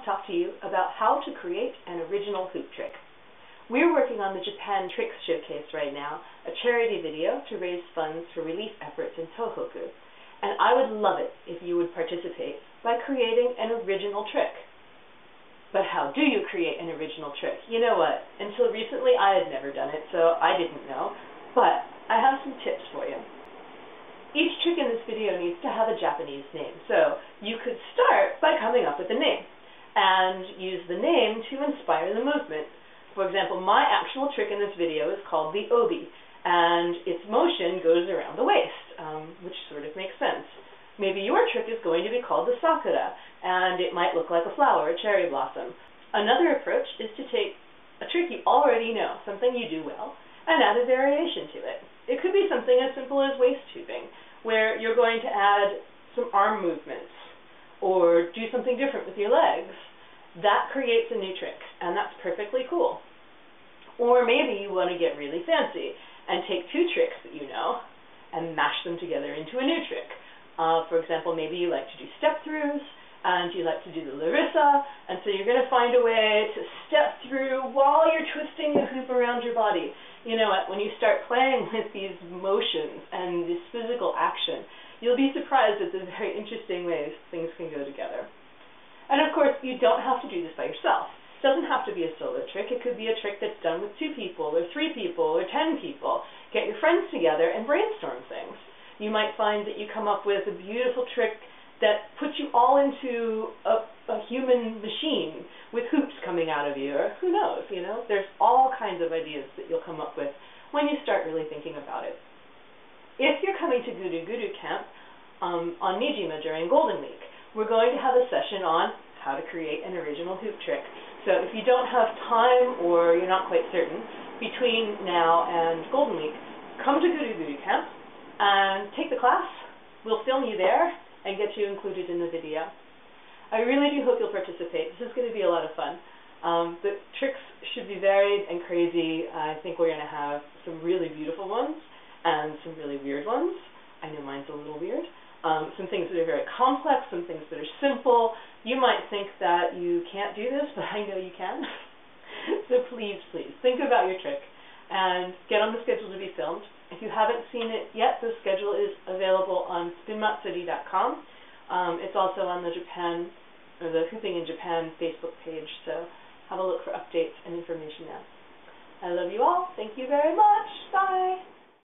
talk to you about how to create an original hoop trick. We're working on the Japan Tricks Showcase right now, a charity video to raise funds for relief efforts in Tohoku. And I would love it if you would participate by creating an original trick. But how do you create an original trick? You know what? Until recently I had never done it, so I didn't know. But I have some tips for you. Each trick in this video needs to have a Japanese name, so you could start by coming up with a name and use the name to inspire the movement. For example, my actual trick in this video is called the obi, and its motion goes around the waist, which sort of makes sense. Maybe your trick is going to be called the sakura, and it might look like a flower, a cherry blossom. Another approach is to take a trick you already know, something you do well, and add a variation to it. It could be something as simple as waist tubing, where you're going to add some arm movements, or do something different with your legs. That creates a new trick, and that's perfectly cool. Or maybe you want to get really fancy and take two tricks that you know and mash them together into a new trick. For example, maybe you like to do step-throughs, and you like to do the Larissa, and so you're going to find a way to step through while you're twisting the hoop around your body. You know what, when you start playing with these motions and this physical action, you'll be surprised at the very interesting ways things can go together. And of course, you don't have to do this by yourself. It doesn't have to be a solo trick. It could be a trick that's done with 2 people, or 3 people, or 10 people. Get your friends together and brainstorm things. You might find that you come up with a beautiful trick that puts you all into a human machine with hoops coming out of you, or who knows, you know? There's all kinds of ideas that you'll come up with when you start really thinking about it. If you're coming to Guru Guru Camp on Nijima during Golden Week, we're going to have a session on how to create an original hoop trick. So if you don't have time or you're not quite certain, between now and Golden Week, come to Guru Guru Camp and take the class. We'll film you there and get you included in the video. I really do hope you'll participate. This is going to be a lot of fun. The tricks should be varied and crazy. I think we're going to have some really beautiful ones and some really weird ones. I know mine's a little weird. Some things that are very complex, some things that are simple. You might think that you can't do this, but I know you can. So please, please, think about your trick and get on the schedule to be filmed. If you haven't seen it yet, the schedule is available on spinmatsuri.com. It's also on the Hooping in Japan Facebook page, so have a look for updates and information there. I love you all. Thank you very much. Bye.